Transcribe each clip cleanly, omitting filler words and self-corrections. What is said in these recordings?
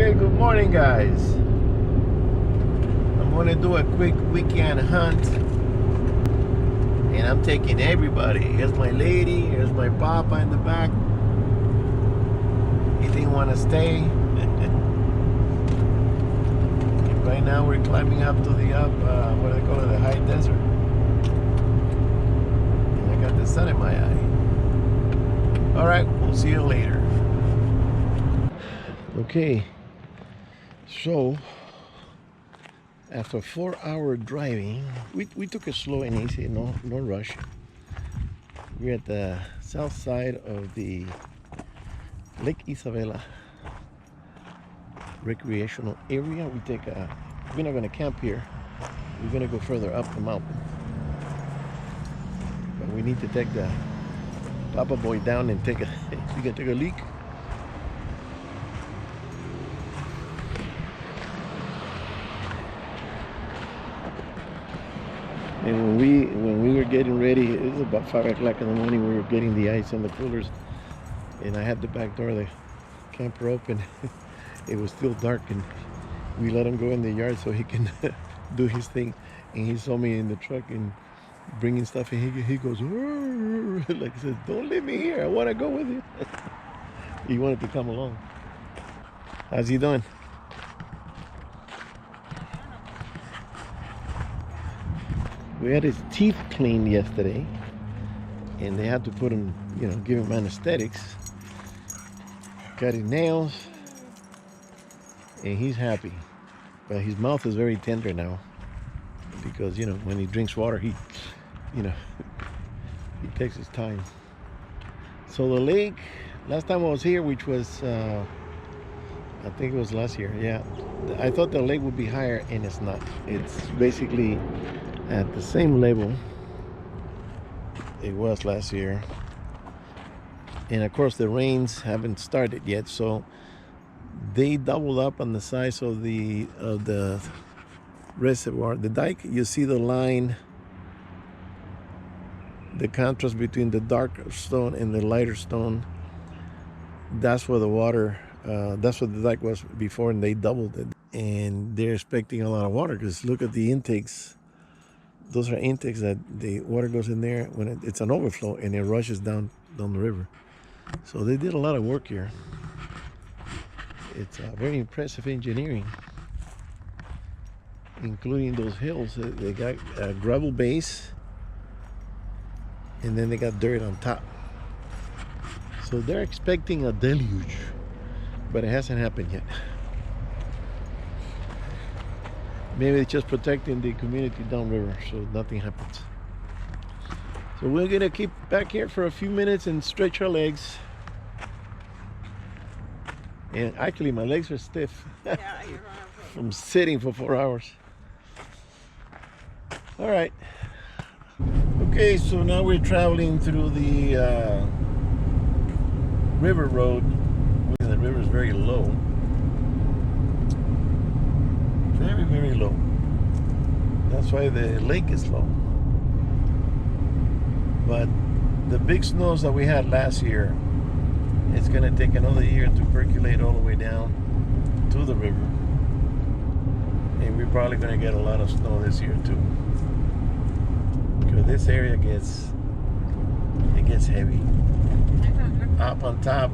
Okay, good morning, guys. I'm gonna do a quick weekend hunt, and I'm taking everybody. Here's my lady, here's my papa in the back. He didn't want to stay. Right now we're climbing up to the what do they call it, the high desert. And I got the sun in my eye. All right, we'll see you later. Okay, so after 4-hour driving, we took it slow and easy, no rush. We're at the south side of the Lake Isabella recreational area. We're not going to camp here. We're going to go further up the mountain. But we need to take the Papa Boy down and take a you can take a leak. And when we were getting ready, it was about 5 o'clock in the morning. We were getting the ice in the coolers, and I had the back door of the camper open. It was still dark, and we let him go in the yard so he can do his thing. And he saw me in the truck and bringing stuff, and he goes, like he says, "Don't leave me here. I want to go with you." He wanted to come along. How's he doing? We had his teeth cleaned yesterday, and they had to put him, give him anesthetics. Cut his nails, and he's happy. But his mouth is very tender now, because when he drinks water, he takes his time. So the lake, last time I was here, which was I think it was last year, yeah, I thought the lake would be higher, and it's not. It's basically at the same level it was last year. And of course the rains haven't started yet, so they doubled up on the size of the reservoir, the dike. You see the line, the contrast between the darker stone and the lighter stone. That's where the water, that's what the dike was before, and they doubled it. And they're expecting a lot of water, because look at the intakes. Those are intakes that the water goes in there when it's an overflow, and it rushes down the river. So they did a lot of work here. It's very impressive engineering, including those hills. They got a gravel base, and then they got dirt on top. So they're expecting a deluge, but it hasn't happened yet. Maybe it's just protecting the community downriver so nothing happens. So we're gonna keep back here for a few minutes and stretch our legs. And actually my legs are stiff from sitting for 4 hours. All right. Okay, so now we're traveling through the river road. The river is very low. Very, very low. That's why the lake is low. But the big snows that we had last year, it's going to take another year to percolate all the way down to the river. And we're probably going to get a lot of snow this year too. Because this area gets heavy. Up on top,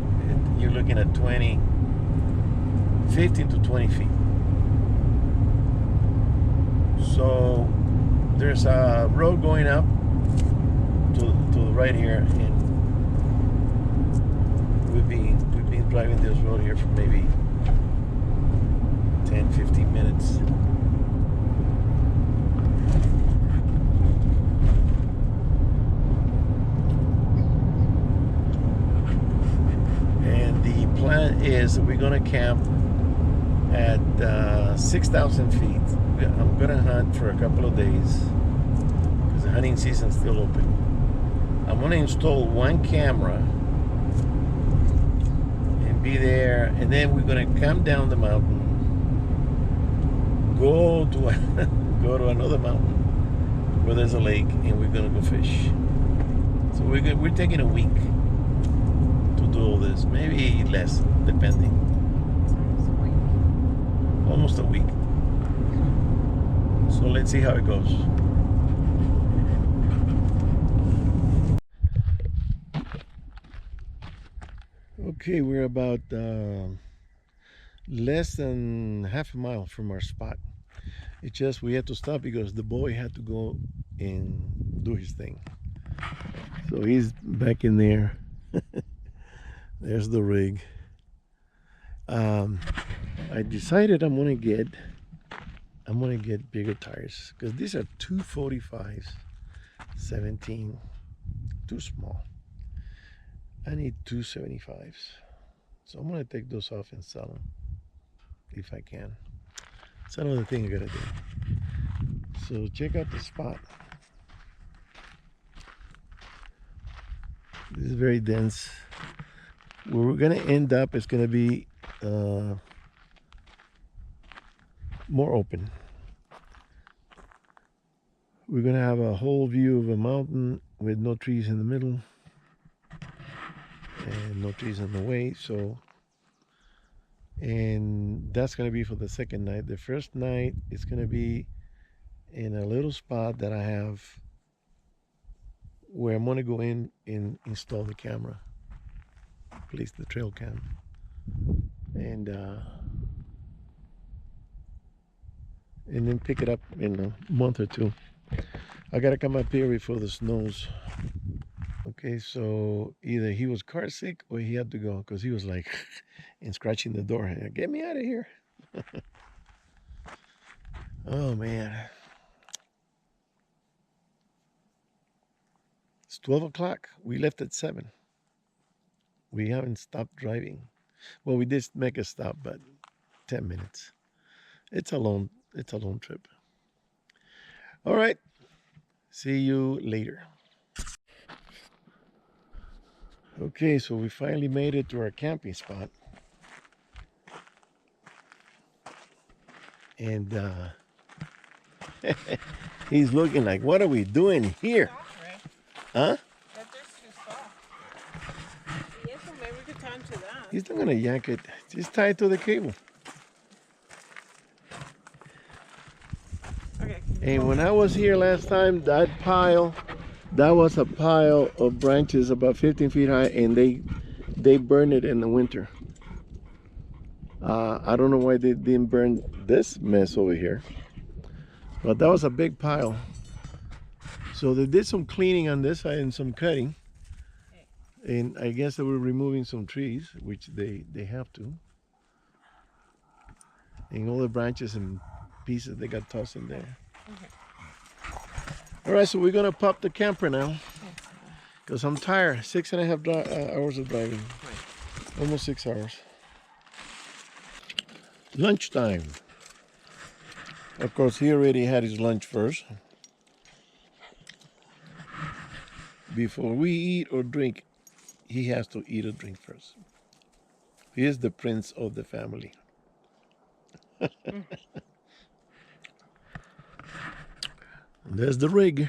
you're looking at 15 to 20 feet. So there's a road going up to the right here, and we've been driving this road here for maybe 10-15 minutes. And the plan is we're gonna camp at 6,000 feet. I'm gonna hunt for a couple of days because the hunting season's still open. I'm gonna install one camera and be there, and then we're gonna come down the mountain, go to another mountain where there's a lake, and we're gonna go fish. So we're taking a week to do all this, maybe less, depending. almost a week. So let's see how it goes. Okay, we're about less than half a mile from our spot. It's just we had to stop because the boy had to go and do his thing. So he's back in there. There's the rig. I decided I'm gonna get bigger tires because these are 245s, 17, too small. I need 275s. So I'm gonna take those off and sell them if I can. It's another thing I gotta do. So check out the spot. This is very dense. Where we're gonna end up is gonna be more open. We're gonna have a whole view of a mountain with no trees in the middle and no trees in the way. So, and that's gonna be for the second night. The first night is gonna be in a little spot that I have where I'm gonna go in and install the camera, place the trail cam, and then pick it up in a month or two. I gotta come up here before the snows. Okay, so either he was car sick or he had to go because he was like and scratching the door. Get me out of here. Oh man. It's 12 o'clock. We left at 7. We haven't stopped driving. Well, we did make a stop, but 10 minutes. It's a long trip. All right. See you later. Okay, so we finally made it to our camping spot. And he's looking like, what are we doing here? Huh? He's not gonna yank it. Just tie it to the cable. Okay. And when I was here last time, that was a pile of branches about 15 feet high, and they burned it in the winter. I don't know why they didn't burn this mess over here, but that was a big pile. So they did some cleaning on this side and some cutting, and I guess they were removing some trees, which they have to. And all the branches and pieces they got tossed in there. Okay. All right, so we're gonna pop the camper now because I'm tired. 6.5 hours of driving, almost 6 hours. Lunchtime. Of course, he already had his lunch first. Before we eat or drink, he has to eat or drink first. He is the prince of the family. There's the rig.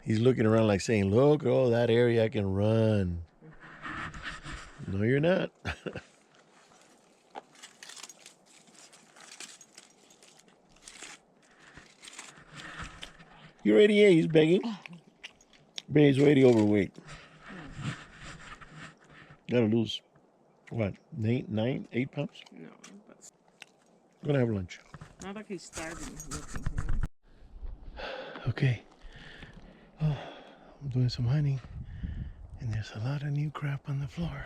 He's looking around like saying, look, oh, that area I can run. No, you're not. You already ate, he's begging. But he's already overweight. Gotta lose, what, 8 pounds? No, I'm gonna have lunch. not like he's starving. Okay. Oh, I'm doing some hunting, and there's a lot of new crap on the floor.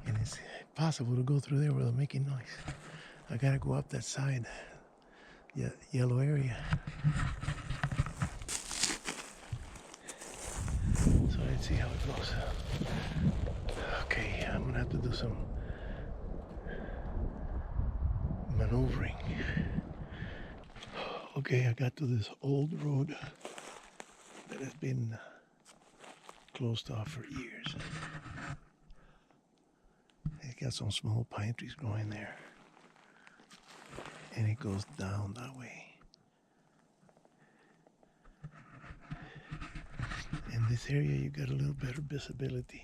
And it's possible to go through there without making noise. I gotta go up that side, yellow area. So let's see how it goes. Okay, I'm gonna have to do some maneuvering. Okay, I got to this old road that has been closed off for years. It got some small pine trees growing there. And it goes down that way. In this area, you got a little better visibility.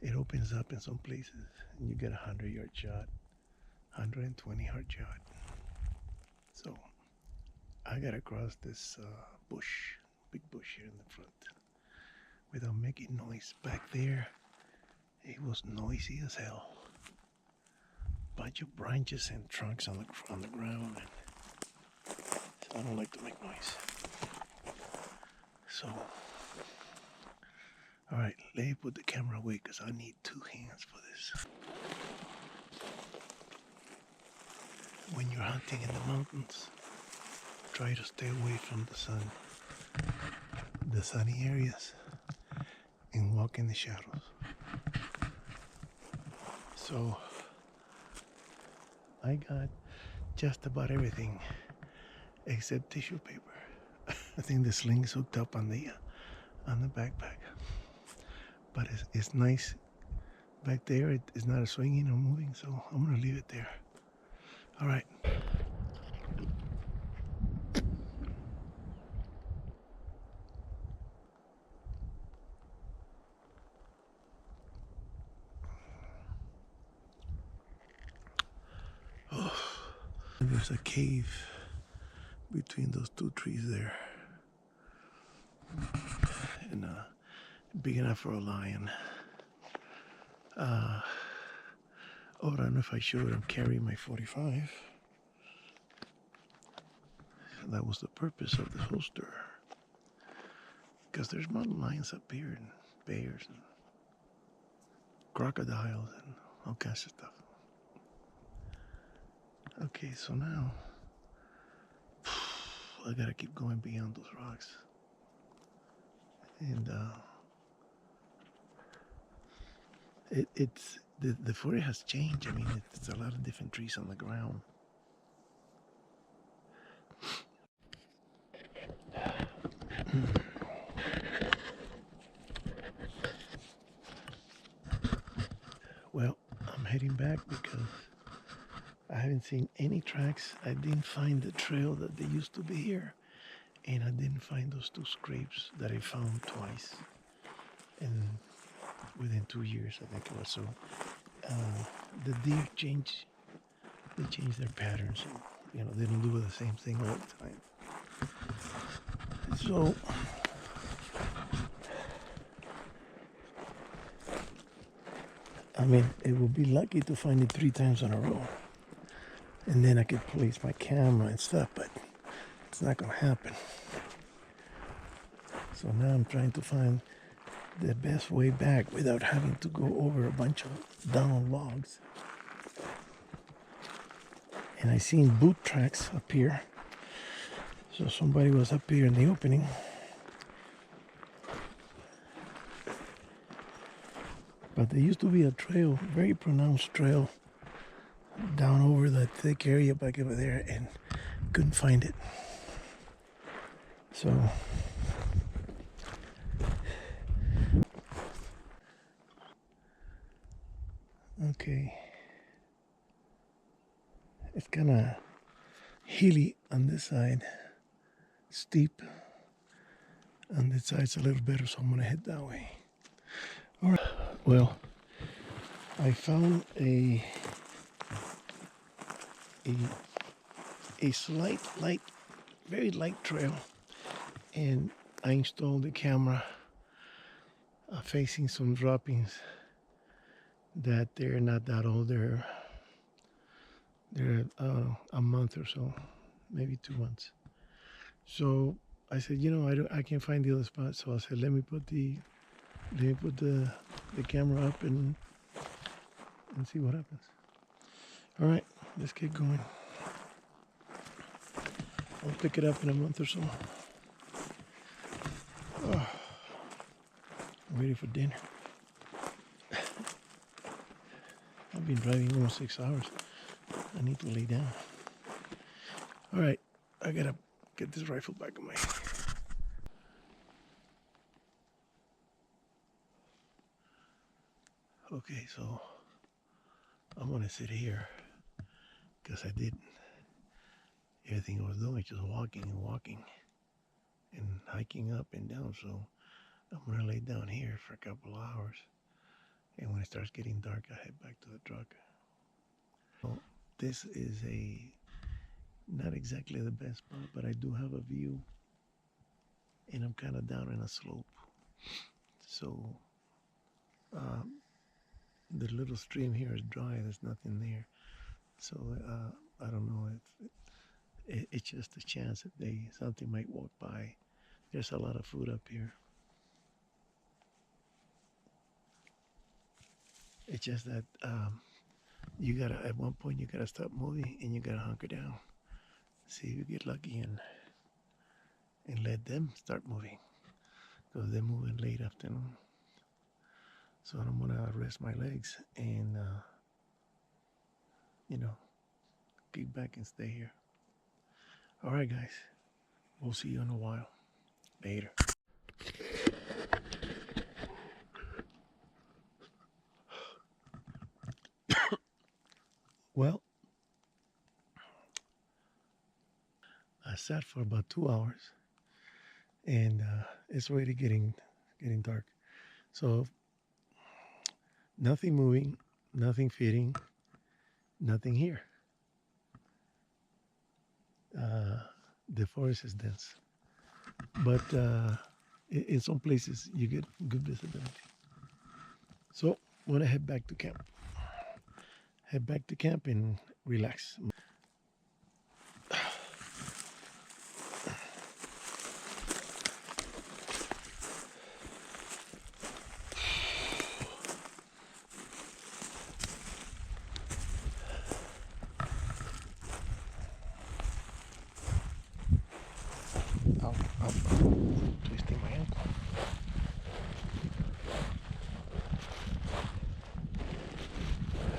It opens up in some places, and you get a 100-yard shot. 120 hard yard. So I gotta cross this bush, big bush here in the front, without making noise. Back there, it was noisy as hell. Bunch of branches and trunks on the ground, and so I don't like to make noise. So, all right, let me put the camera away because I need 2 hands for this. When you're hunting in the mountains, try to stay away from the sun, the sunny areas, and walk in the shadows. So I got just about everything except tissue paper. I think the sling's hooked up on the backpack, but it's nice back there. It's not swinging or moving, so I'm gonna leave it there. All right. There's a cave between those 2 trees there, and big enough for a lion. Oh, I don't know if I should. I'm carrying my 45. That was the purpose of the holster, because there's mountain lions up here, and bears, and crocodiles, and all kinds of stuff. Okay, so now I gotta keep going beyond those rocks, and it's the forest has changed. I mean, it's a lot of different trees on the ground. Well, I'm heading back because I haven't seen any tracks. I didn't find the trail that they used to be here, and I didn't find those 2 scrapes that I found twice, and within 2 years, I think it was. So the deer they change their patterns, and they don't do the same thing all the time. So I mean, it would be lucky to find it 3 times in a row, and then I could place my camera and stuff, but it's not gonna happen. So now I'm trying to find the best way back without having to go over a bunch of down logs. And I seen boot tracks up here, so somebody was up here in the opening. But there used to be a trail, very pronounced trail, down over that thick area back over there, and couldn't find it. So okay, it's kind of hilly on this side, steep on this side. It's a little better, so I'm gonna head that way. All right. Well, I found a slight light, very light trail, and I installed the camera facing some droppings that they're not that old. They're a month or so, maybe 2 months. So I said, I can't find the other spot. So I said, let me put the camera up and see what happens. All right, let's get going. I'll pick it up in a month or so. Oh, I'm ready for dinner. I've been driving almost 6 hours. I need to lay down. All right, I gotta get this rifle back on my head. Okay, so I'm gonna sit here because I did everything I was doing, just walking and walking and hiking up and down. So I'm gonna lay down here for a couple of hours, and when it starts getting dark, I head back to the truck. So this is not exactly the best spot, but I do have a view, and I'm kind of down in a slope. So um, the little stream here is dry. There's nothing there. So I don't know if it's just a chance that something might walk by. There's a lot of food up here. It's just that you gotta, at one point you gotta stop moving and you gotta hunker down. See if you get lucky and let them start moving, because they're moving late afternoon. So I'm gonna rest my legs and you know, kick back and stay here. All right, guys. We'll see you in a while. Later. Well, I sat for about 2 hours, and it's already getting dark. So nothing moving, nothing feeding, nothing here. The forest is dense, but in some places you get good visibility. So I'm gonna head back to camp. Head back to camp and relax. I'm twisting my ankle.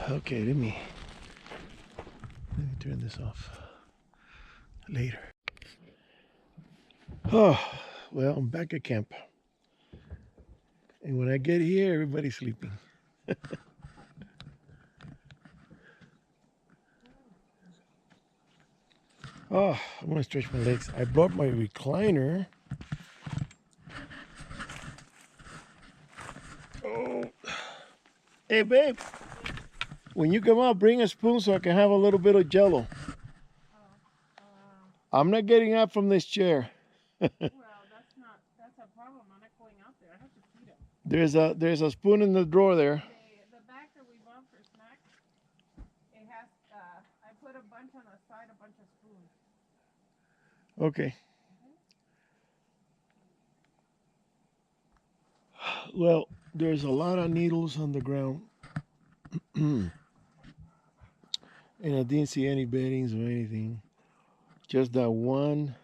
Okay, let me turn this off later. Oh, well, I'm back at camp. And when I get here, everybody's sleeping. Oh, I'm gonna stretch my legs. I brought my recliner. Oh, hey babe, when you come out, bring a spoon so I can have a little bit of Jello. I'm not getting up from this chair. Well, that's a problem. I'm not going out there. I have to feed him. There's a spoon in the drawer there. The bag that we bought for snacks, it has, I put a bunch on the side, a bunch of spoons. Okay. Well, there's a lot of needles on the ground. And I didn't see any beddings or anything. Just that one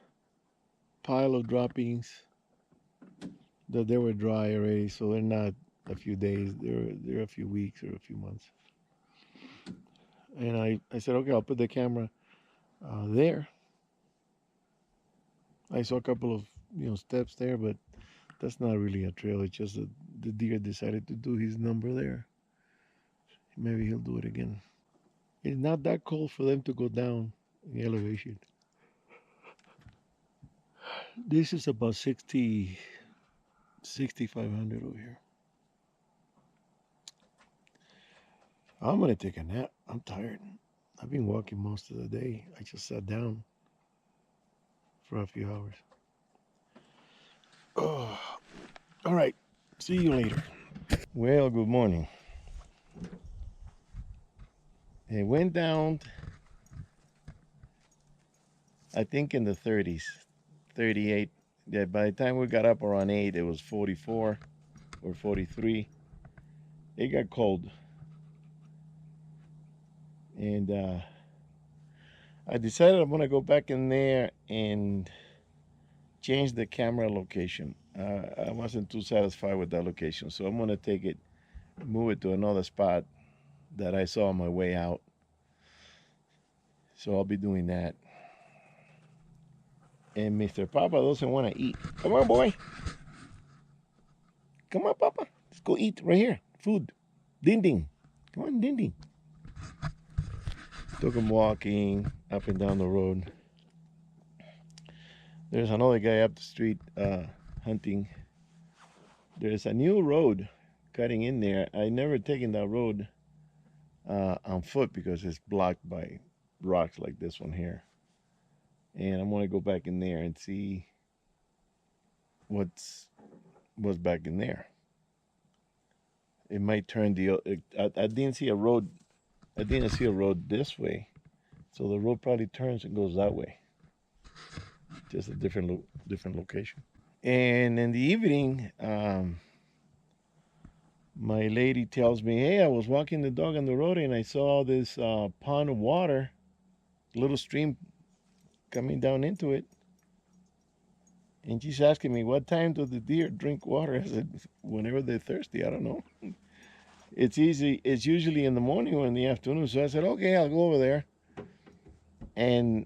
pile of droppings that they were dry already, so they're not a few days, they're a few weeks or a few months. And I said, okay, I'll put the camera there. I saw a couple of steps there, but that's not really a trail. It's just that the deer decided to do his number there. Maybe he'll do it again. It's not that cold for them to go down in the elevation. This is about 6,500 over here. I'm gonna take a nap. I'm tired. I've been walking most of the day. I just sat down for a few hours. Oh, all right. See you later. Well, good morning. It went down, I think, in the 30s, 38. Yeah, by the time we got up around 8, it was 44 or 43. It got cold. And I decided I'm going to go back in there and change the camera location. I wasn't too satisfied with that location, so I'm going to take it, move it to another spot that I saw on my way out. So I'll be doing that. And Mr. Papa doesn't want to eat. Come on, boy. Come on, Papa. Let's go eat right here. Food. Ding ding. Come on, ding ding. Took him walking up and down the road. There's another guy up the street hunting. There's a new road cutting in there. I never taken that road on foot because it's blocked by rocks like this one here. And I'm gonna go back in there and see what's back in there. It might turn I didn't see a road. I didn't see a road this way, so the road probably turns and goes that way. Just a different location. And in the evening, my lady tells me, "Hey, I was walking the dog on the road and I saw this pond of water, little stream coming down into it." And she's asking me, "What time do the deer drink water?" I said, "Whenever they're thirsty. I don't know. It's easy. It's usually in the morning or in the afternoon." So I said, "Okay, I'll go over there." And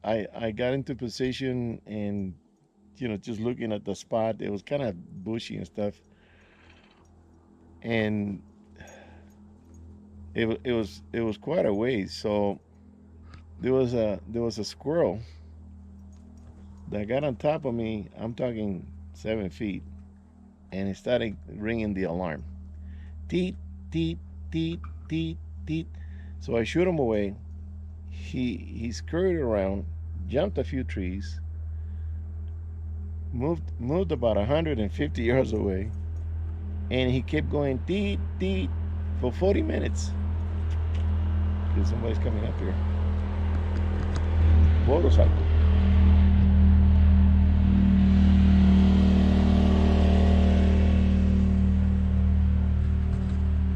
I got into position and just looking at the spot. It was kind of bushy and stuff, and it was quite a ways. So there was a squirrel that got on top of me. I'm talking 7 feet, and it started ringing the alarm. Teet, teet, teet, teet, teet. So I shoot him away. He scurried around, jumped a few trees, moved about 150 yards away, and he kept going teet, teet for 40 minutes. Because somebody's coming up here. Motorcycle.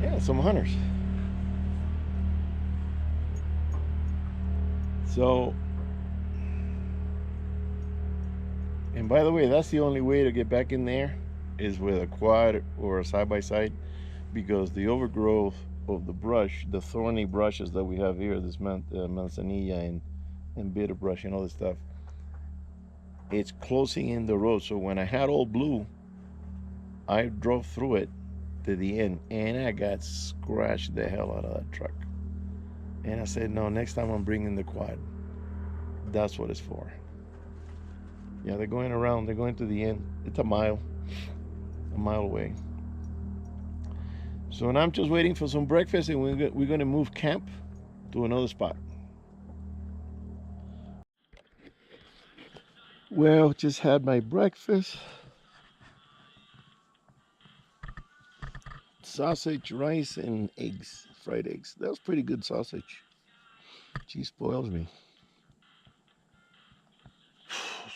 Yeah, some hunters. So, and by the way, that's the only way to get back in there is with a quad or a side by side, because the overgrowth of the brush, the thorny brushes that we have here, this manzanilla and bitter brush and all this stuff, it's closing in the road. So when I had Old Blue, I drove through it to the end, and I got scratched the hell out of that truck. And I said, no, next time I'm bringing the quad. That's what it's for. Yeah, they're going around. They're going to the end. It's a mile away. So now I'm just waiting for some breakfast, and we're going to move camp to another spot. Well, just had my breakfast. Sausage, rice, and eggs, fried eggs. That was pretty good sausage. She spoils me.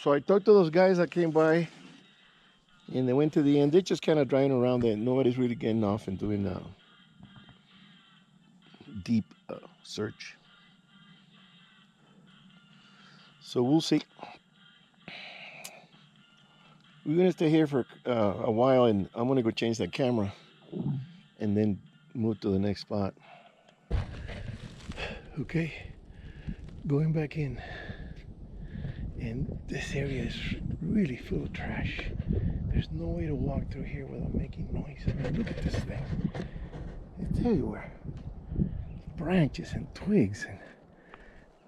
So I talked to those guys that came by, and they went to the end. They're just kind of driving around there. Nobody's really getting off and doing a deep search. So we'll see. We're gonna stay here for a while, and I'm gonna go change that camera, and then move to the next spot. Okay, going back in, and this area is really full of trash. There's no way to walk through here without making noise. I mean, look at this thing. It's everywhere. Branches and twigs and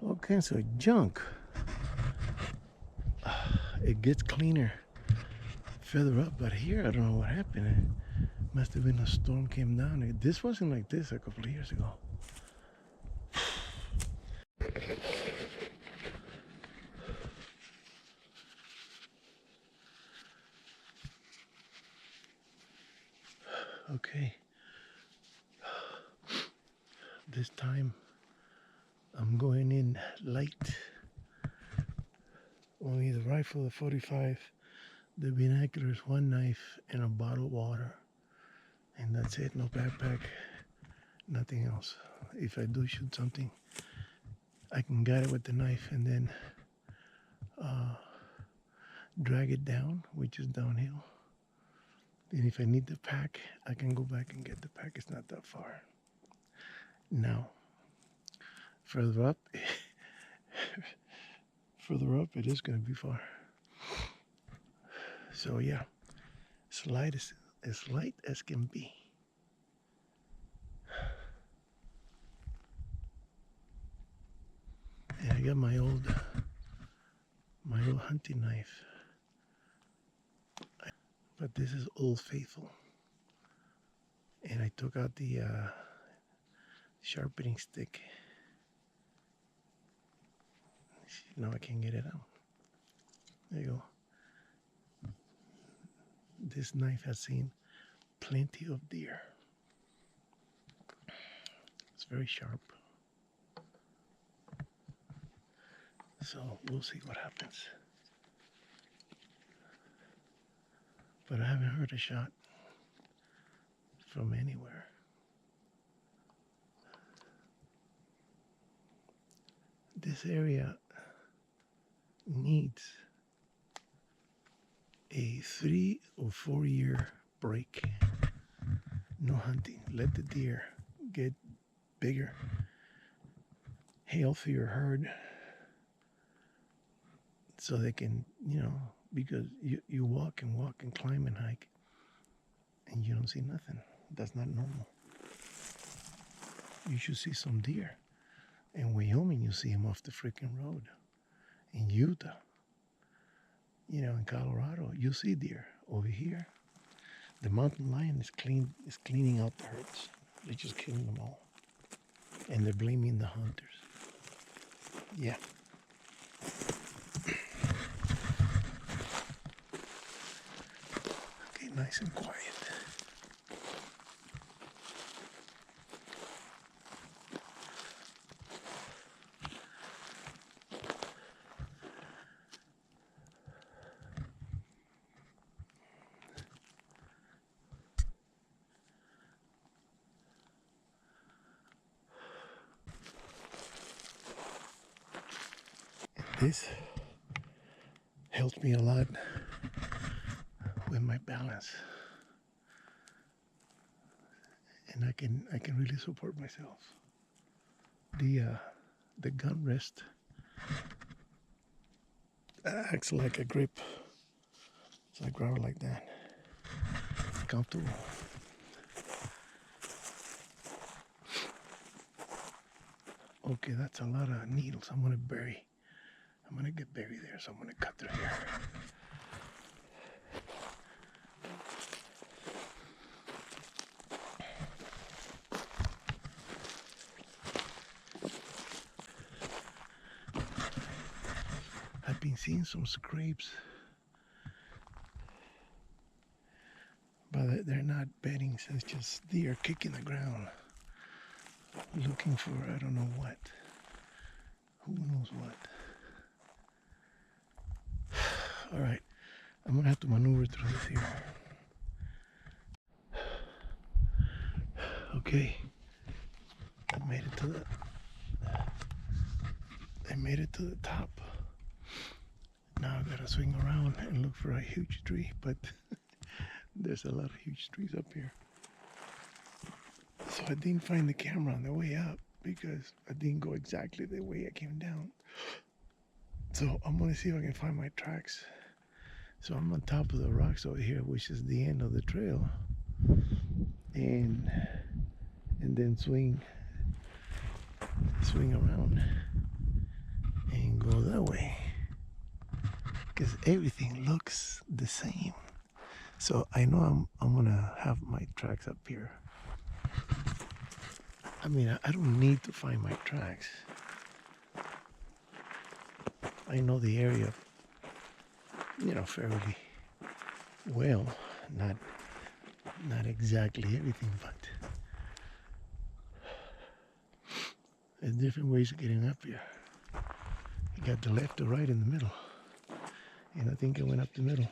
all kinds of junk. It gets cleaner further up, but here I don't know what happened. It must have been a storm came down. This wasn't like this a couple of years ago. Okay. This time I'm going in light. Only the rifle, the 45, the binoculars, one knife, and a bottle of water. And that's it. No backpack, nothing else. If I do shoot something, I can guide it with the knife and then drag it down, which is downhill. And if I need the pack, I can go back and get the pack. It's not that far. Now, further up, it is going to be far. So yeah, as light as can be. And I got my old hunting knife, but this is Old Faithful. And I took out the sharpening stick. Now I can't get it out. There you go. This knife has seen plenty of deer. It's very sharp. So we'll see what happens. But I haven't heard a shot from anywhere. This area needs a 3 or 4 year break. No hunting. Let the deer get bigger, healthier herd, so they can, because you walk and walk and climb and hike and you don't see nothing. That's not normal. You should see some deer. In Wyoming, you see them off the freaking road. In Utah, in Colorado, you see deer. Over here, the mountain lion is cleaning out the herds. They're just killing them all. And they're blaming the hunters. Yeah. Okay, nice and quiet. This helps me a lot with my balance, and I can really support myself. The gun rest acts like a grip, so I grab it like that. Comfortable. Okay, that's a lot of needles. I'm gonna get buried there, so I'm gonna cut through here. I've been seeing some scrapes, but they're not bedding, so it's just deer kicking the ground, looking for I don't know what. Who knows what? All right, I'm gonna have to maneuver through this here. Okay, I made it to the top. Now I gotta swing around and look for a huge tree, but there's a lot of huge trees up here. So I didn't find the camera on the way up because I didn't go exactly the way I came down. So I'm gonna see if I can find my tracks. So I'm on top of the rocks over here, which is the end of the trail, and then swing around and go that way, because everything looks the same. So I know I'm gonna have my tracks up here. I mean, I don't need to find my tracks. I know the area, fairly well. Not exactly everything, but there's different ways of getting up here. You got the left or right in the middle, and I think I went up the middle.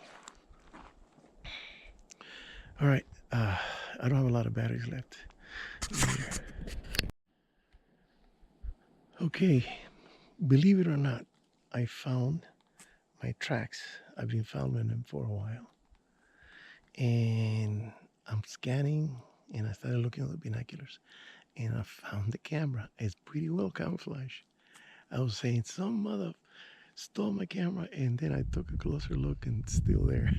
All right, I don't have a lot of batteries left here. Okay, believe it or not, I found my tracks. I've been following them for a while, and I'm scanning, and I started looking at the binoculars, and I found the camera. It's pretty well camouflaged. I was saying some mother stole my camera, and then I took a closer look, and it's still there.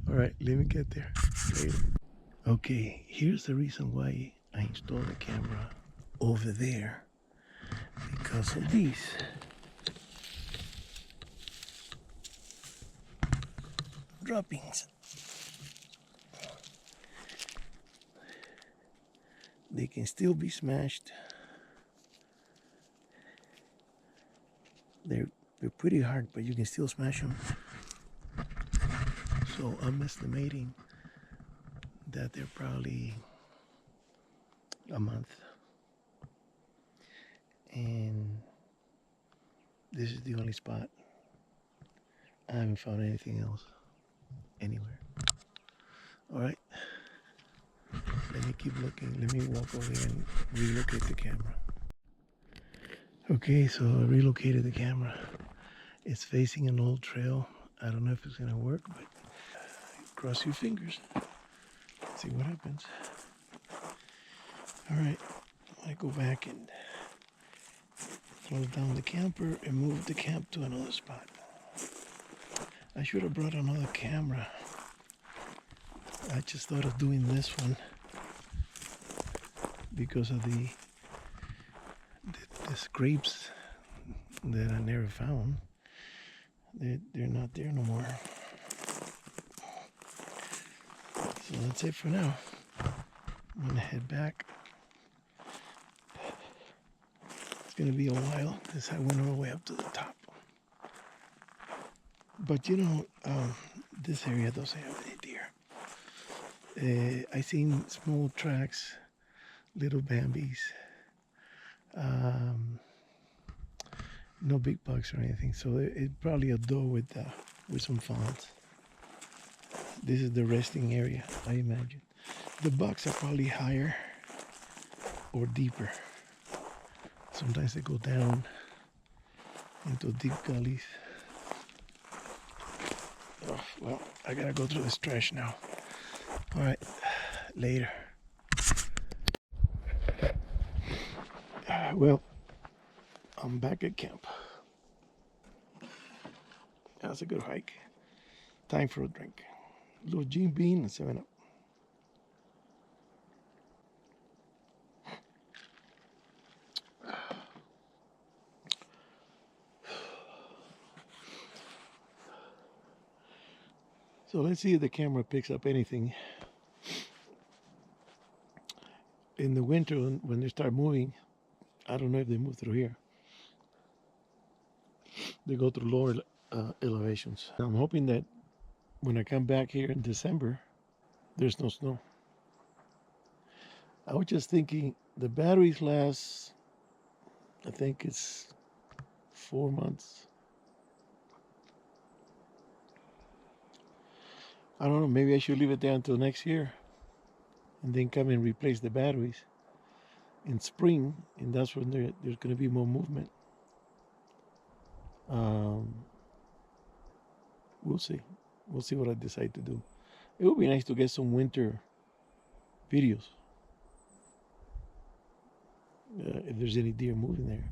All right, let me get there later. Okay, here's the reason why I installed the camera over there, because of these. Droppings. they can still be smashed. They're pretty hard, but you can still smash them. So I'm estimating that they're probably a month. And this is the only spot. I haven't found anything else anywhere. All right. Let me keep looking. Let me walk over here and relocate the camera. Okay, so I relocated the camera. It's facing an old trail. I don't know if it's gonna work, but cross your fingers. See what happens. All right, I go back and close down the camper and move the camp to another spot. I should have brought another camera. I just thought of doing this one because of the scrapes that I never found. They're not there no more. So that's it for now. I'm gonna head back. It's gonna be a while because I went all the way up to the top. But you know, this area doesn't have any deer. I seen small tracks, little Bambis. No big bucks or anything, so it's probably a doe with some fawns. This is the resting area, I imagine. The bucks are probably higher or deeper. Sometimes they go down into deep gullies. Oh, well, I gotta go through this trash now. All right, later. Well, I'm back at camp. That's a good hike. Time for a drink. A little Jim Beam and 7-Up. So let's see if the camera picks up anything. In the winter, when they start moving, I don't know if they move through here. They go through lower elevations. I'm hoping that when I come back here in December, there's no snow. I was just thinking the batteries last, I think it's 4 months. I don't know, maybe I should leave it there until next year and then come and replace the batteries in spring, and that's when there's going to be more movement. We'll see. We'll see what I decide to do. It would be nice to get some winter videos. If there's any deer moving there.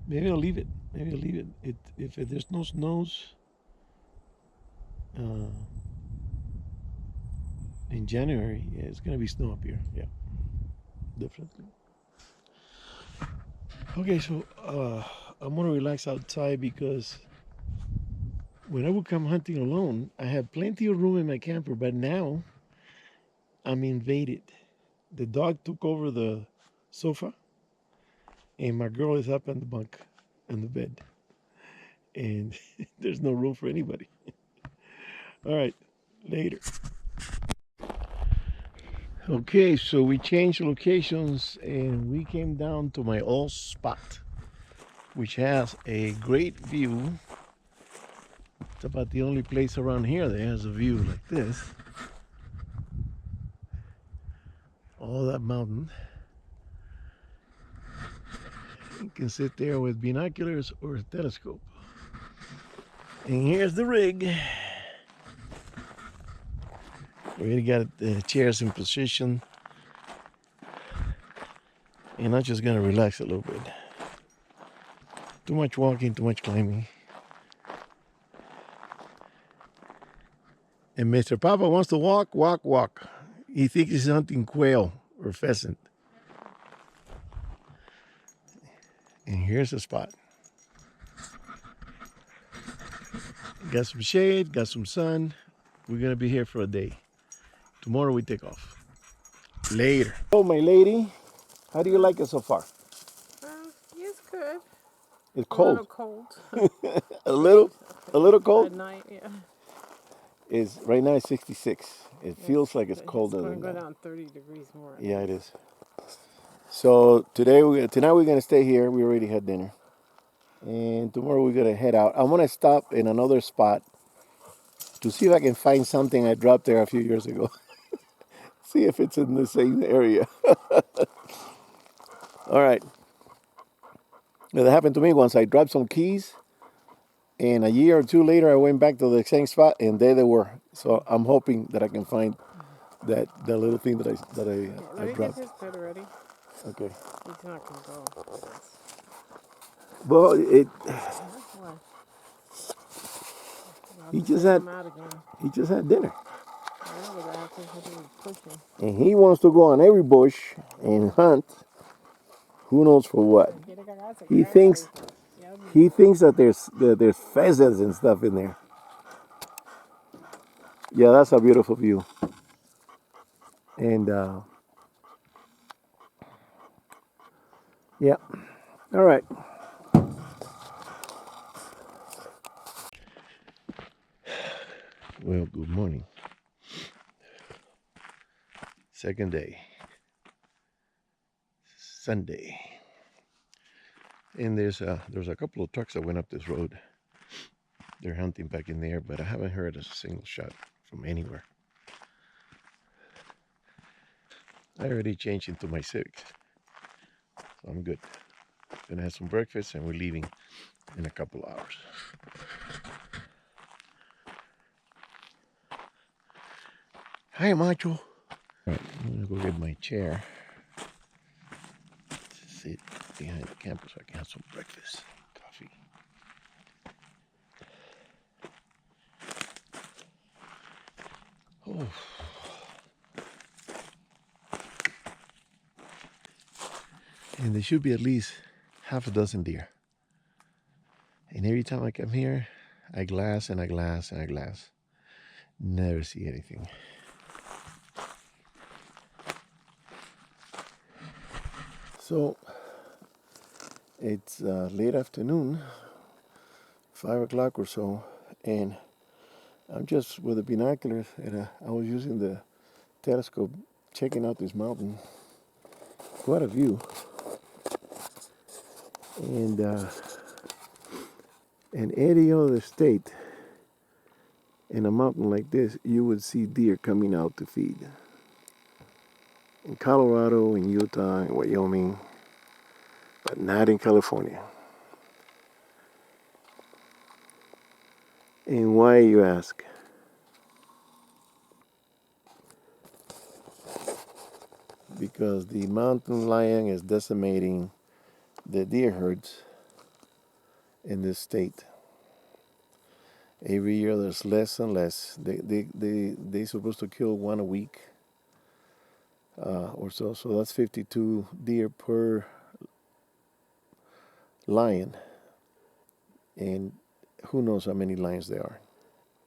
Maybe I'll leave it. Maybe I'll leave it. If there's no snows in January, yeah, it's going to be snow up here. Yeah, definitely. Okay, so I'm going to relax outside because when I would come hunting alone, I had plenty of room in my camper, but now I'm invaded. The dog took over the sofa, and my girl is up on the bunk, on the bed, and there's no room for anybody. All right, later. Okay, so we changed locations, and we came down to my old spot, which has a great view. It's about the only place around here that has a view like this. All that mountain. You can sit there with binoculars or a telescope. And here's the rig. We already got the chairs in position. And I'm just gonna relax a little bit. Too much walking, too much climbing. And Mr. Papa wants to walk, walk, walk. He thinks he's hunting quail or pheasant. And here's the spot. Got some shade, got some sun. We're gonna be here for a day. Tomorrow we take off. Later. Oh, my lady. How do you like it so far? It's good. It's A little cold. cold. A little cold. At night, yeah. Is right now it's 66. It feels like it's colder It's going than to go that. down 30 degrees more. Yeah, it is. So tonight we're gonna stay here. We already had dinner, and tomorrow we're gonna head out. I'm gonna stop in another spot to see if I can find something I dropped there a few years ago. See if it's in the same area. All right. Now, that happened to me once. I dropped some keys, and a year or two later, I went back to the same spot, and there they were. So I'm hoping that I can find that little thing that I Let me get dropped. his bed ready. Okay. He's not going to go. Well, What? he just had dinner, Yeah, but I have to hit him pushing. and he wants to go on every bush and hunt. Who knows for what? He thinks that there's pheasants and stuff in there. Yeah, that's a beautiful view. And yeah, all right. Well, good morning. Second day, Sunday, and there's a couple of trucks that went up this road. They're hunting back in there, but I haven't heard a single shot from anywhere. I already changed into my Civic, so I'm good. Gonna have some breakfast, and we're leaving in a couple hours. Hi, Macho. All right, I'm gonna go get my chair. Sit behind the camper so I can have some breakfast, coffee. Oh. And there should be at least half a dozen deer. And every time I come here, I glass and I glass and I glass. Never see anything. So it's late afternoon, 5 o'clock or so, and I'm just with the binoculars, and I was using the telescope checking out this mountain. Quite a view. And in any other state, in a mountain like this, you would see deer coming out to feed. In Colorado, in Utah, in Wyoming, but not in California. And why, you ask? Because the mountain lion is decimating the deer herds in this state. Every year there's less and less. They're supposed to kill one a week or so. So that's 52 deer per lion. And who knows how many lions there are.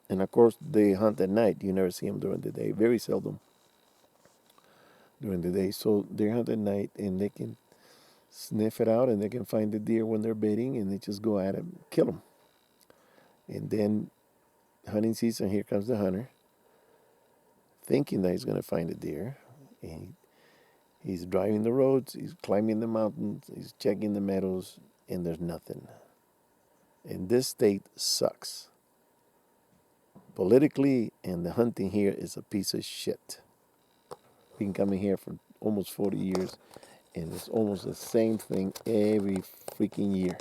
And of course, they hunt at night. You never see them during the day. Very seldom during the day. So they hunt at night, and they can sniff it out, and they can find the deer when they're baiting, and they just go at it, kill them. And then hunting season, here comes the hunter, thinking that he's going to find a deer. And he's driving the roads, he's climbing the mountains, he's checking the meadows, and there's nothing. And this state sucks. Politically, and the hunting here is a piece of shit. Been coming here for almost 40 years, and it's almost the same thing every freaking year.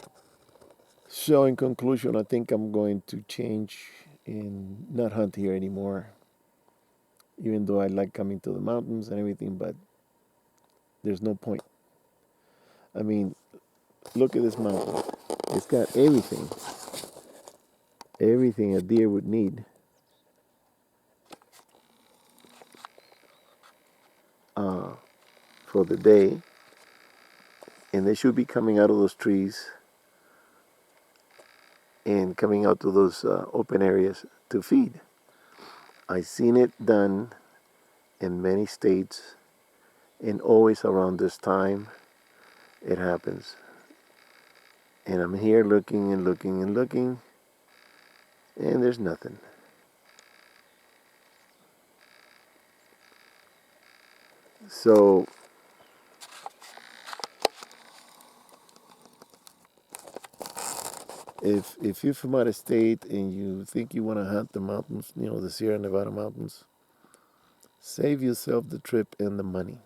So in conclusion, I think I'm going to change and not hunt here anymore, even though I like coming to the mountains and everything, but there's no point. I mean, look at this mountain. It's got everything a deer would need. For the day, and they should be coming out of those trees and coming out to those open areas to feed. I've seen it done in many states, And always around this time, it happens. And I'm here looking and looking and looking, and there's nothing. So if you're from out of state and you think you want to hunt the mountains, the Sierra Nevada mountains, save yourself the trip and the money.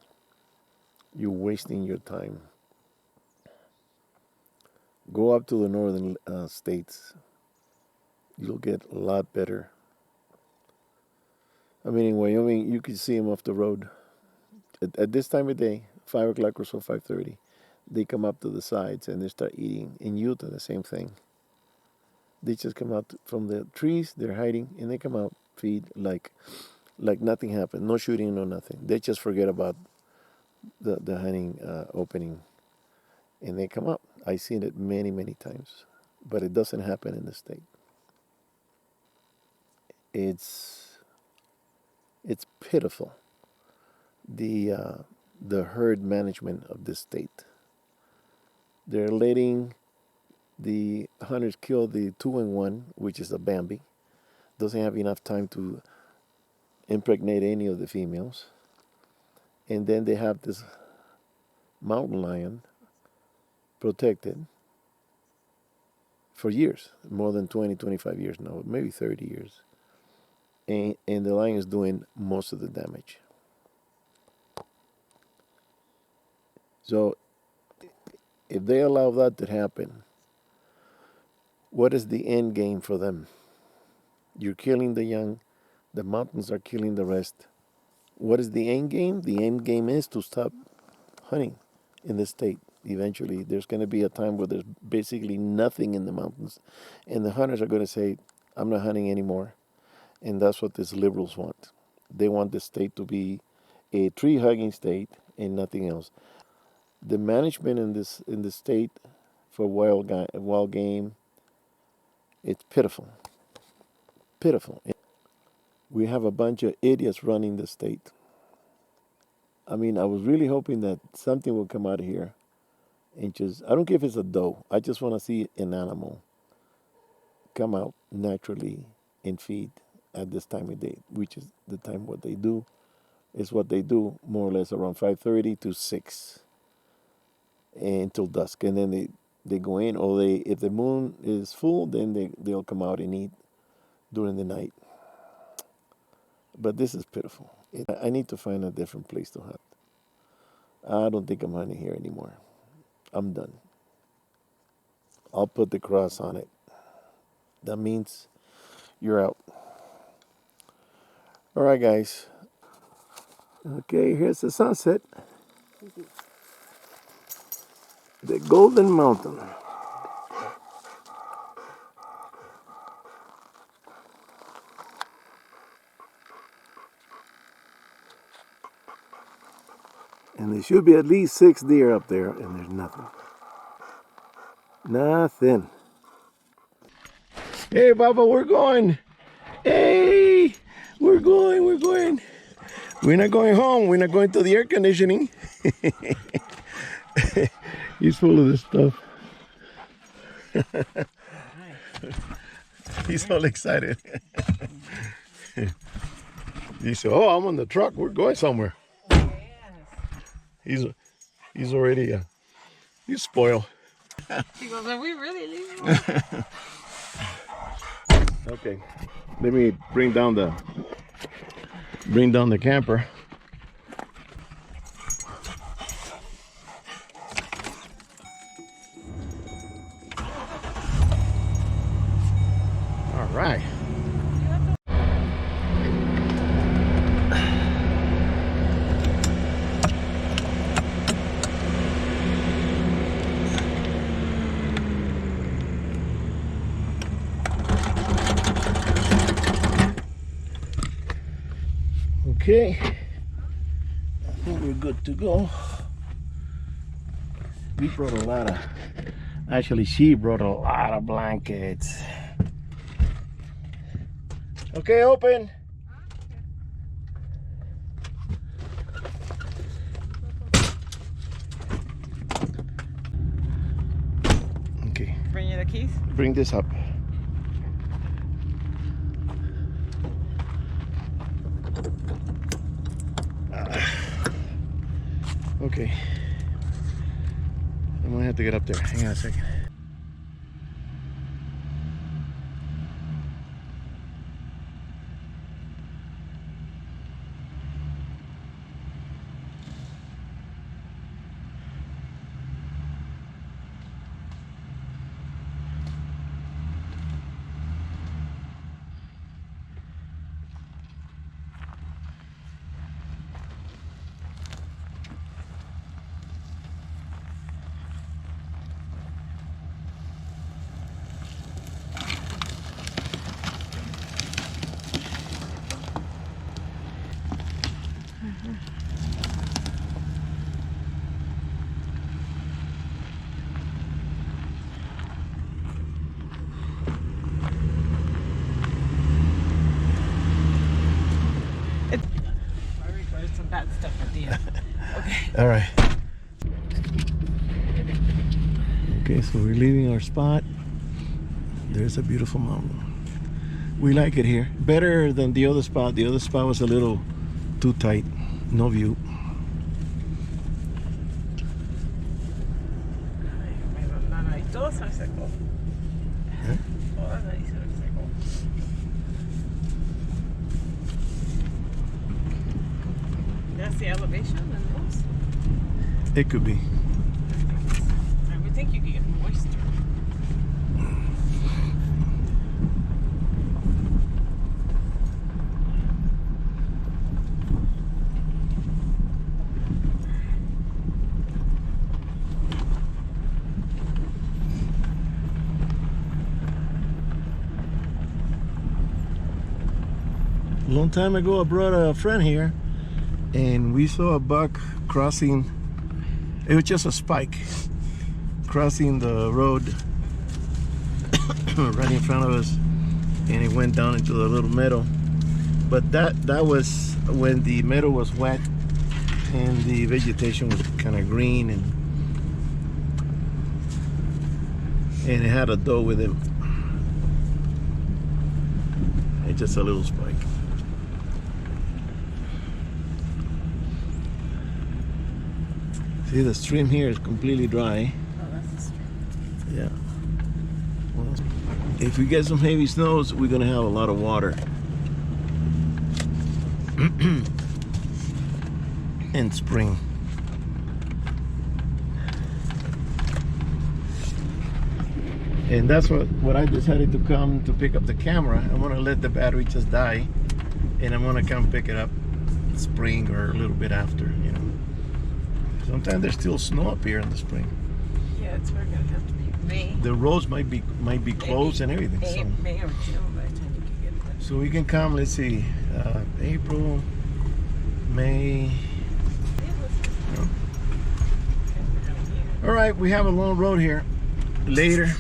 You're wasting your time. Go up to the northern states. You'll get a lot better. I mean, in Wyoming, you can see them off the road. At this time of day, 5 o'clock or so, 5:30, they come up to the sides and they start eating. In Utah, the same thing. They just come out from the trees, they're hiding, and they come out, feed like nothing happened. No shooting, no nothing. They just forget about the hunting opening, and they come up. I've seen it many, many times, but it doesn't happen in the state. It's pitiful, the herd management of this state. They're letting the hunters kill the 2-in-1, which is a Bambi. Doesn't have enough time to impregnate any of the females. And then they have this mountain lion protected for years, more than 20, 25 years now, maybe 30 years. And the lion is doing most of the damage. So if they allow that to happen, what is the end game for them? You're killing the young, the mountains are killing the rest. What is the end game? The end game is to stop hunting in the state. Eventually, there's going to be a time where there's basically nothing in the mountains, and the hunters are going to say, I'm not hunting anymore. And that's what these liberals want. They want the state to be a tree-hugging state and nothing else. The management in the state for wild game, it's pitiful. Pitiful. We have a bunch of idiots running the state. I mean, I was really hoping that something will come out of here and I don't care if it's a doe. I just want to see an animal come out naturally and feed at this time of day, which is the time what they do. Is what they do more or less around 5:30 to 6 until dusk. And then they go in, or if the moon is full, then they'll come out and eat during the night. But this is pitiful. I need to find a different place to hunt. I don't think I'm hunting here anymore. I'm done. I'll put the cross on it. That means you're out. All right, guys. Okay, here's the sunset. The Golden Mountain. And there should be at least 6 deer up there, and there's nothing. Nothing. Hey, Baba, we're going. Hey, we're going. We're not going home. We're not going to the air conditioning. He's full of this stuff. He's all excited. He said, "Oh, I'm on the truck. We're going somewhere." He's already he's spoiled. He goes, "Are we really leaving?" Okay, let me bring down the camper. All right. Okay, I think we're good to go. We brought a lot of, actually she brought a lot of blankets. Okay, open. you the keys? Bring this up. Okay. I'm gonna have to get up there. Hang on a second. Some bad stuff at the end. Okay. All right. Okay, so we're leaving our spot. There's a beautiful mountain. We like it here. Better than the other spot. The other spot was a little too tight. No view. Todo se secó. Todo ahí se secó. That's the elevation and those? It could be. I would think you could get moisture. A long time ago, I brought a friend here, and we saw a buck crossing. It was just a spike crossing the road right in front of us, and it went down into the little meadow. But that was when the meadow was wet and the vegetation was kind of green, and it had a doe with him. It's just a little spike. See, the stream here is completely dry. Oh, that's the stream. Yeah. Well, if we get some heavy snows, we're gonna have a lot of water. In spring. And that's what I decided to come to pick up the camera. I'm gonna let the battery just die, and I'm gonna come pick it up spring or a little bit after, you know. Sometimes there's still snow up here in the spring. Yeah, it's probably gonna have to be May. The roads might be closed and everything. May or June by the time you can get there. So we can come, let's see, April, May. All right, we have a long road here. Later,